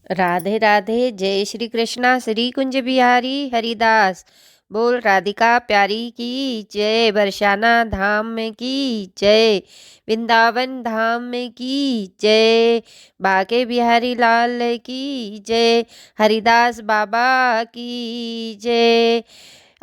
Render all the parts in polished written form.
राधे राधे। जय श्री कृष्णा। श्री कुंज बिहारी हरिदास बोल। राधिका प्यारी की जय। बरसाना धाम में की जय। वृंदावन धाम में की जय। बाके बिहारी लाल की जय। हरिदास बाबा की जय।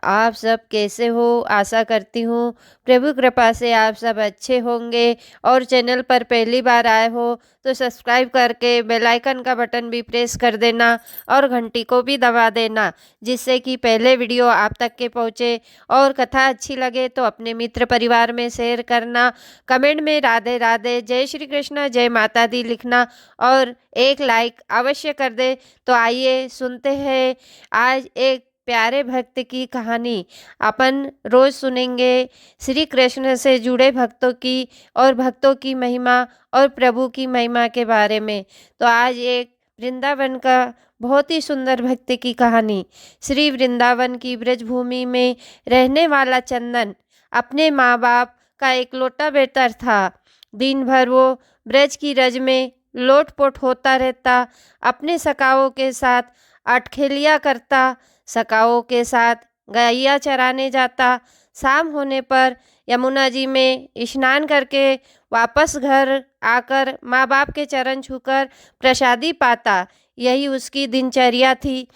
आप सब कैसे हो? आशा करती हूँ प्रभु कृपा से आप सब अच्छे होंगे। और चैनल पर पहली बार आए हो तो सब्सक्राइब करके बेल आइकन का बटन भी प्रेस कर देना और घंटी को भी दबा देना, जिससे कि पहले वीडियो आप तक के पहुँचे। और कथा अच्छी लगे तो अपने मित्र परिवार में शेयर करना। कमेंट में राधे राधे, जय श्री कृष्ण, जय माता दी लिखना और एक लाइक अवश्य कर दे। तो आइए सुनते हैं आज एक प्यारे भक्त की कहानी। अपन रोज सुनेंगे श्री कृष्ण से जुड़े भक्तों की और भक्तों की महिमा और प्रभु की महिमा के बारे में। तो आज एक वृंदावन का बहुत ही सुंदर भक्त की कहानी। श्री वृंदावन की ब्रजभूमि में रहने वाला चंदन अपने माँ बाप का एकलौता बेटा था। दिन भर वो ब्रज की रज में लोटपोट होता रहता, अपने सखाओं के साथ अटखेलिया करता, सखाओं के साथ गैया चराने जाता। शाम होने पर यमुना जी में स्नान करके वापस घर आकर माँ बाप के चरण छूकर प्रसादी पाता। यही उसकी दिनचर्या थी।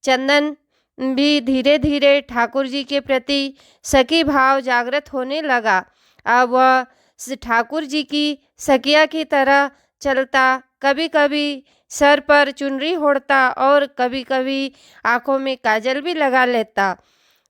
चंदन भी धीरे धीरे ठाकुर जी के प्रति सखी भाव जागृत होने लगा। अब वह ठाकुर जी की सखिया की तरह चलता, कभी कभी सर पर चुनरी ओढ़ता और कभी कभी आंखों में काजल भी लगा लेता।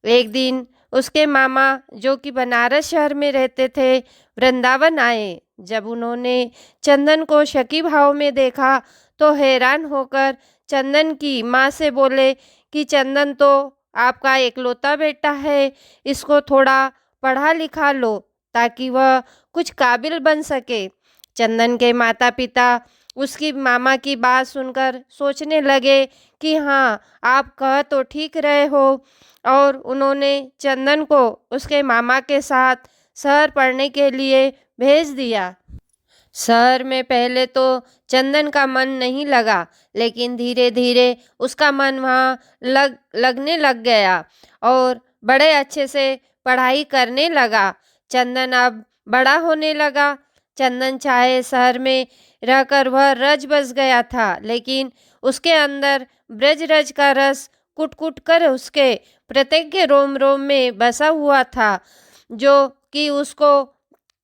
एक दिन उसके मामा, जो कि बनारस शहर में रहते थे, वृंदावन आए। जब उन्होंने चंदन को शकी भाव में देखा तो हैरान होकर चंदन की माँ से बोले कि चंदन तो आपका एकलौता बेटा है, इसको थोड़ा पढ़ा लिखा लो ताकि वह कुछ काबिल बन सके। चंदन के माता पिता उसकी मामा की बात सुनकर सोचने लगे कि हाँ, आप कह तो ठीक रहे हो। और उन्होंने चंदन को उसके मामा के साथ शहर पढ़ने के लिए भेज दिया। शहर में पहले तो चंदन का मन नहीं लगा, लेकिन धीरे धीरे उसका मन वहाँ लगने लग गया और बड़े अच्छे से पढ़ाई करने लगा। चंदन अब बड़ा होने लगा। चंदन चाहे शहर में रहकर वह रज बस गया था, लेकिन उसके अंदर ब्रज रज का रस कुट कुट कर उसके प्रत्येक रोम रोम में बसा हुआ था, जो कि उसको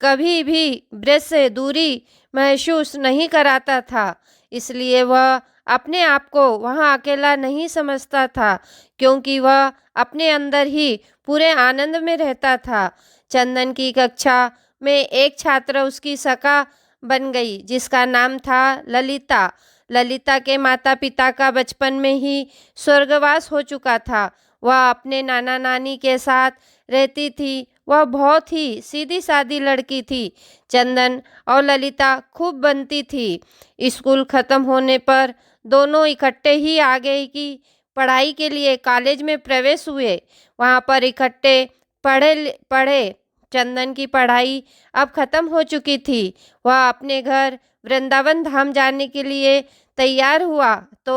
कभी भी ब्रज से दूरी महसूस नहीं कराता था। इसलिए वह अपने आप को वहाँ अकेला नहीं समझता था, क्योंकि वह अपने अंदर ही पूरे आनंद में रहता था। चंदन की कक्षा में एक छात्र उसकी सखा बन गई, जिसका नाम था ललिता। ललिता के माता पिता का बचपन में ही स्वर्गवास हो चुका था। वह अपने नाना नानी के साथ रहती थी। वह बहुत ही सीधी सादी लड़की थी। चंदन और ललिता खूब बनती थी। स्कूल खत्म होने पर दोनों इकट्ठे ही आ गए कि पढ़ाई के लिए कॉलेज में प्रवेश हुए। वहाँ पर इकट्ठे पढ़े पढ़े। चंदन की पढ़ाई अब खत्म हो चुकी थी। वह अपने घर वृंदावन धाम जाने के लिए तैयार हुआ तो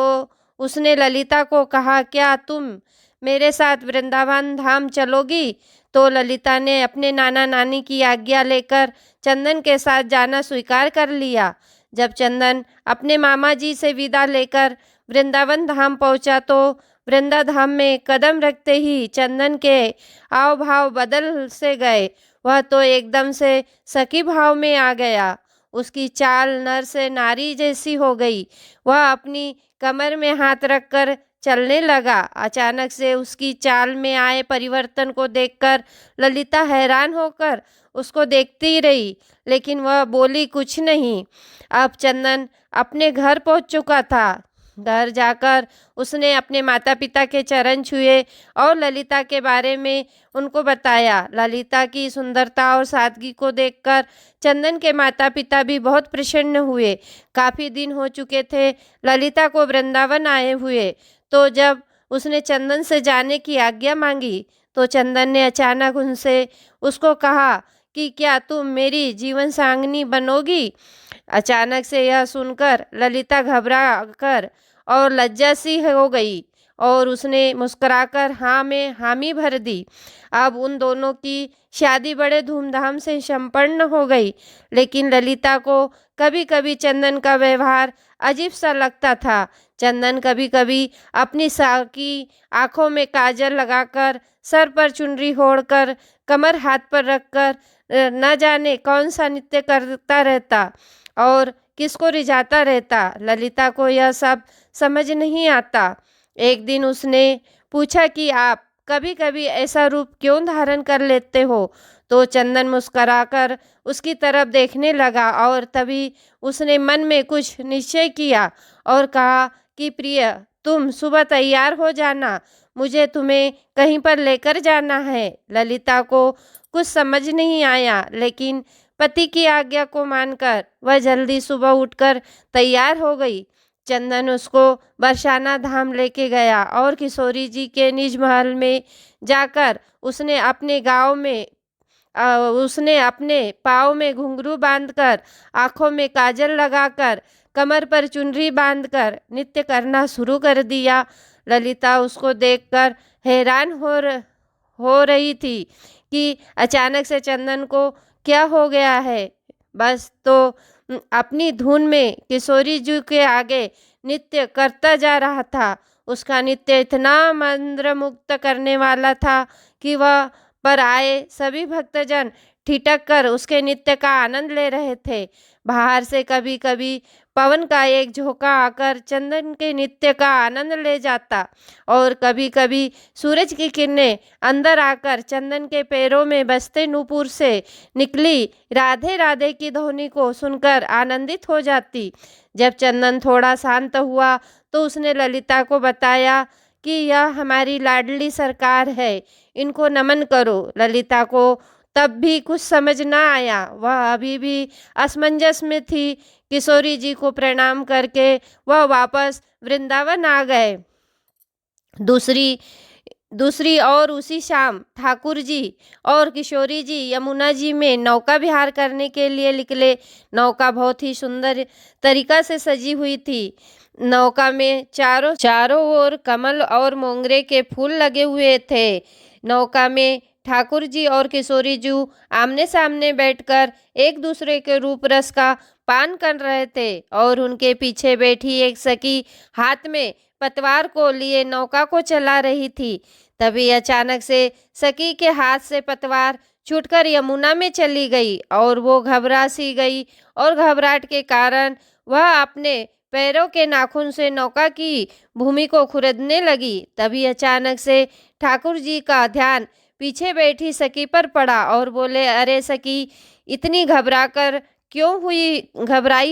उसने ललिता को कहा, क्या तुम मेरे साथ वृंदावन धाम चलोगी? तो ललिता ने अपने नाना नानी की आज्ञा लेकर चंदन के साथ जाना स्वीकार कर लिया। जब चंदन अपने मामा जी से विदा लेकर वृंदावन धाम पहुंचा तो वृंदा धाम में कदम रखते ही चंदन के हाव भाव बदल से गए। वह तो एकदम से सखी भाव में आ गया। उसकी चाल नर से नारी जैसी हो गई। वह अपनी कमर में हाथ रखकर चलने लगा। अचानक से उसकी चाल में आए परिवर्तन को देखकर ललिता हैरान होकर उसको देखती रही, लेकिन वह बोली कुछ नहीं। अब चंदन अपने घर पहुंच चुका था। घर जाकर उसने अपने माता पिता के चरण छुए और ललिता के बारे में उनको बताया। ललिता की सुंदरता और सादगी को देखकर चंदन के माता पिता भी बहुत प्रसन्न हुए। काफ़ी दिन हो चुके थे ललिता को वृंदावन आए हुए। तो जब उसने चंदन से जाने की आज्ञा मांगी तो चंदन ने अचानक उनसे उसको कहा कि क्या तुम मेरी जीवन सांगनी बनोगी? अचानक से यह सुनकर ललिता घबरा कर और लज्जा सी हो गई और उसने मुस्कुराकर हाँ में हामी भर दी। अब उन दोनों की शादी बड़े धूमधाम से संपन्न हो गई, लेकिन ललिता को कभी कभी चंदन का व्यवहार अजीब सा लगता था। चंदन कभी कभी अपनी साकी आंखों में काजल लगाकर, सर पर चुनरी ओढ़कर, कमर हाथ पर रखकर न जाने कौन सा नृत्य करता रहता और किसको रिझाता रहता। ललिता को यह सब समझ नहीं आता। एक दिन उसने पूछा कि आप कभी कभी ऐसा रूप क्यों धारण कर लेते हो? तो चंदन मुस्कुराकर उसकी तरफ देखने लगा और तभी उसने मन में कुछ निश्चय किया और कहा कि प्रिय, तुम सुबह तैयार हो जाना, मुझे तुम्हें कहीं पर लेकर जाना है। ललिता को कुछ समझ नहीं आया, लेकिन पति की आज्ञा को मानकर वह जल्दी सुबह उठकर तैयार हो गई। चंदन उसको बरसाना धाम लेके गया और किशोरी जी के निज महल में जाकर उसने अपने पाँव में घुंघरू बांधकर, आंखों में काजल लगाकर, कमर पर चुनरी बांधकर नृत्य करना शुरू कर दिया। ललिता उसको देखकर हैरान हो रही थी कि अचानक से चंदन को क्या हो गया है। बस तो अपनी धुन में किशोरी जी के आगे नृत्य करता जा रहा था। उसका नृत्य इतना मंत्रमुग्ध करने वाला था कि वह पर आए सभी भक्तजन ठिठक कर उसके नृत्य का आनंद ले रहे थे। बाहर से कभी कभी पवन का एक झोंका आकर चंदन के नृत्य का आनंद ले जाता और कभी कभी सूरज की किरणें अंदर आकर चंदन के पैरों में बजते नूपुर से निकली राधे राधे की ध्वनि को सुनकर आनंदित हो जाती। जब चंदन थोड़ा शांत हुआ तो उसने ललिता को बताया कि यह हमारी लाडली सरकार है, इनको नमन करो। ललिता को तब भी कुछ समझ न आया, वह अभी भी असमंजस में थी। किशोरी जी को प्रणाम करके वह वापस वृंदावन आ गए। दूसरी और उसी शाम ठाकुर जी और किशोरी जी यमुना जी में नौका विहार करने के लिए निकले। नौका बहुत ही सुंदर तरीका से सजी हुई थी। नौका में चारों ओर कमल और मोंगरे के फूल लगे हुए थे। नौका में ठाकुर जी और किशोरी जी आमने सामने बैठकर एक दूसरे के रूप रस का पान कर रहे थे और उनके पीछे बैठी एक सखी हाथ में पतवार को लिए नौका को चला रही थी। तभी अचानक से सखी के हाथ से पतवार छूटकर यमुना में चली गई और वो घबरा सी गई और घबराहट के कारण वह अपने पैरों के नाखून से नौका की भूमि को खुरदने लगी। तभी अचानक से ठाकुर जी का ध्यान पीछे बैठी सखी पर पड़ा और बोले, अरे सखी, इतनी घबराई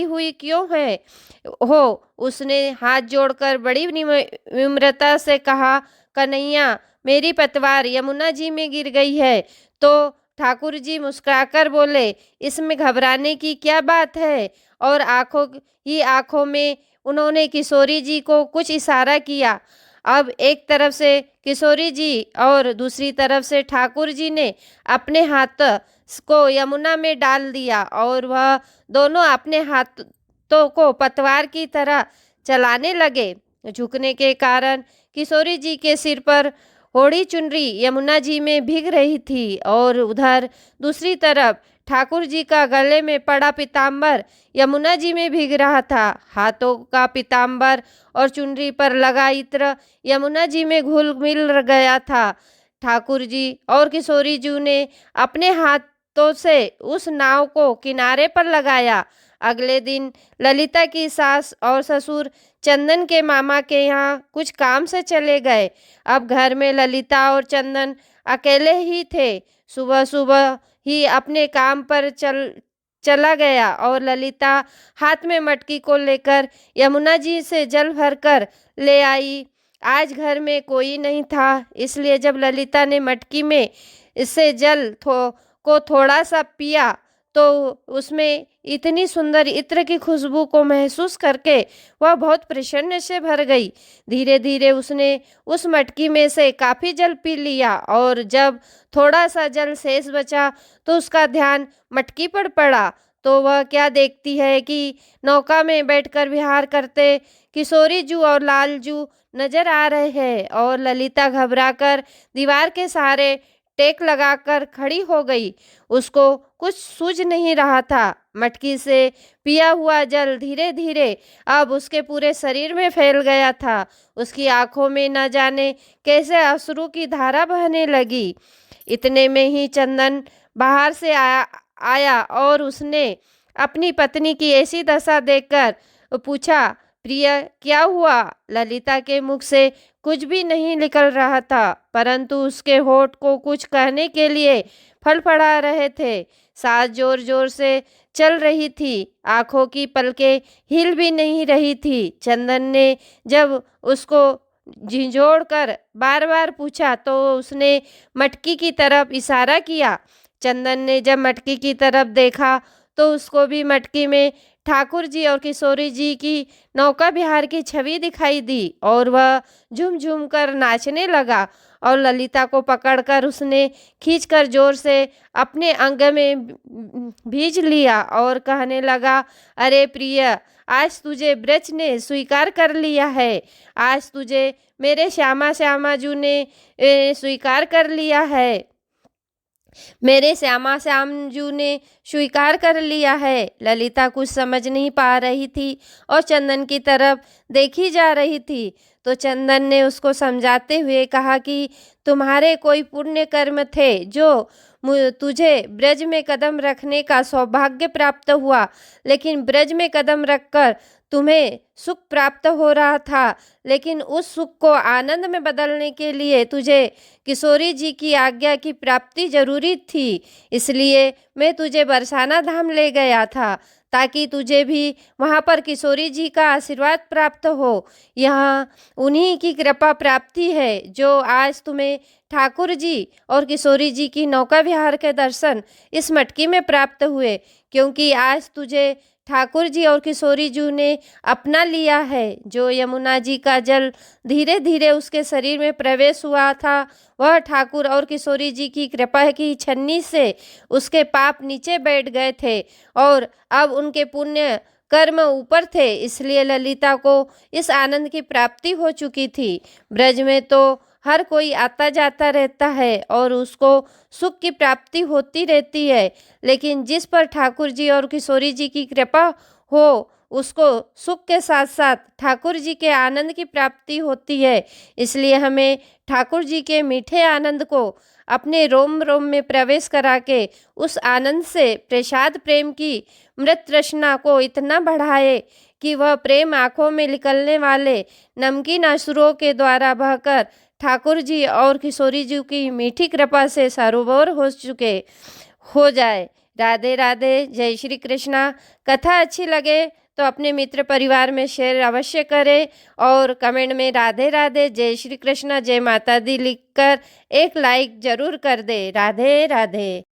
हुई क्यों है हो? उसने हाथ जोड़कर बड़ी विनम्रता से कहा, कन्हैया, मेरी पतवार यमुना जी में गिर गई है। तो ठाकुर जी मुस्कुराकर बोले, इसमें घबराने की क्या बात है? और आंखों में उन्होंने किशोरी जी को कुछ इशारा किया। अब एक तरफ से किशोरी जी और दूसरी तरफ से ठाकुर जी ने अपने हाथ को यमुना में डाल दिया और वह दोनों अपने हाथों को पतवार की तरह चलाने लगे। झुकने के कारण किशोरी जी के सिर पर ओढ़ी चुनरी यमुना जी में भीग रही थी और उधर दूसरी तरफ ठाकुर जी का गले में पड़ा पीताम्बर यमुना जी में भीग रहा था। हाथों का पीताम्बर और चुनरी पर लगा इत्र यमुना जी में घुल मिल गया था। ठाकुर जी और किशोरी जी ने अपने हाथों से उस नाव को किनारे पर लगाया। अगले दिन ललिता की सास और ससुर चंदन के मामा के यहाँ कुछ काम से चले गए। अब घर में ललिता और चंदन अकेले ही थे। सुबह सुबह ही अपने काम पर चला गया और ललिता हाथ में मटकी को लेकर यमुना जी से जल भरकर ले आई। आज घर में कोई नहीं था, इसलिए जब ललिता ने मटकी में इससे को थोड़ा सा पिया तो उसमें इतनी सुंदर इत्र की खुशबू को महसूस करके वह बहुत प्रसन्न से भर गई। धीरे धीरे उसने उस मटकी में से काफ़ी जल पी लिया और जब थोड़ा सा जल शेष बचा तो उसका ध्यान मटकी पर पड़ा तो वह क्या देखती है कि नौका में बैठकर विहार करते किशोरी जू और लालजू नजर आ रहे हैं और ललिता घबराकर दीवार के सहारे टेक लगाकर खड़ी हो गई। उसको कुछ सूझ नहीं रहा था। मटकी से पिया हुआ जल धीरे धीरे अब उसके पूरे शरीर में फैल गया था। उसकी आंखों में न जाने कैसे अश्रु की धारा बहने लगी। इतने में ही चंदन बाहर से आया और उसने अपनी पत्नी की ऐसी दशा देखकर पूछा, प्रिय क्या हुआ? ललिता के मुख से कुछ भी नहीं निकल रहा था, परंतु उसके होठ को कुछ कहने के लिए फड़फड़ा रहे थे। सांस जोर जोर से चल रही थी, आंखों की पलकें हिल भी नहीं रही थी। चंदन ने जब उसको झिझोड़ कर बार बार पूछा तो उसने मटकी की तरफ इशारा किया। चंदन ने जब मटकी की तरफ देखा तो उसको भी मटकी में ठाकुर जी और किशोरी जी की नौका विहार की छवि दिखाई दी और वह झूम झूम कर नाचने लगा और ललिता को पकड़कर उसने खींचकर जोर से अपने अंग में भींच लिया और कहने लगा, अरे प्रिय, आज तुझे ब्रज ने स्वीकार कर लिया है। आज तुझे मेरे श्यामा श्यामा जू ने स्वीकार कर लिया है। मेरे श्यामा श्यामजू ने स्वीकार कर लिया है। ललिता कुछ समझ नहीं पा रही थी और चंदन की तरफ देखी जा रही थी। तो चंदन ने उसको समझाते हुए कहा कि तुम्हारे कोई पुण्य कर्म थे जो तुझे ब्रज में कदम रखने का सौभाग्य प्राप्त हुआ, लेकिन ब्रज में कदम रखकर तुम्हें सुख प्राप्त हो रहा था, लेकिन उस सुख को आनंद में बदलने के लिए तुझे किशोरी जी की आज्ञा की प्राप्ति जरूरी थी। इसलिए मैं तुझे बरसाना धाम ले गया था ताकि तुझे भी वहाँ पर किशोरी जी का आशीर्वाद प्राप्त हो। यहाँ उन्हीं की कृपा प्राप्ति है जो आज तुम्हें ठाकुर जी और किशोरी जी की नौका विहार के दर्शन इस मटकी में प्राप्त हुए, क्योंकि आज तुझे ठाकुर जी और किशोरी जी ने अपना लिया है। जो यमुना जी का जल धीरे धीरे उसके शरीर में प्रवेश हुआ था, वह ठाकुर और किशोरी जी की कृपा की छन्नी से उसके पाप नीचे बैठ गए थे और अब उनके पुण्य कर्म ऊपर थे, इसलिए ललिता को इस आनंद की प्राप्ति हो चुकी थी। ब्रज में तो हर कोई आता जाता रहता है और उसको सुख की प्राप्ति होती रहती है, लेकिन जिस पर ठाकुर जी और किशोरी जी की कृपा हो उसको सुख के साथ साथ ठाकुर जी के आनंद की प्राप्ति होती है। इसलिए हमें ठाकुर जी के मीठे आनंद को अपने रोम रोम में प्रवेश करा के उस आनंद से प्रसाद प्रेम की मृत तृष्णा को इतना बढ़ाए कि वह प्रेम आँखों में निकलने वाले नमकीन अश्रुओं के द्वारा बहकर ठाकुर जी और किशोरी जी की मीठी कृपा से सरोवर हो जाए। राधे राधे, जय श्री कृष्णा। कथा अच्छी लगे तो अपने मित्र परिवार में शेयर अवश्य करें और कमेंट में राधे राधे, जय श्री कृष्णा, जय माता दी लिखकर एक लाइक जरूर कर दे। राधे राधे।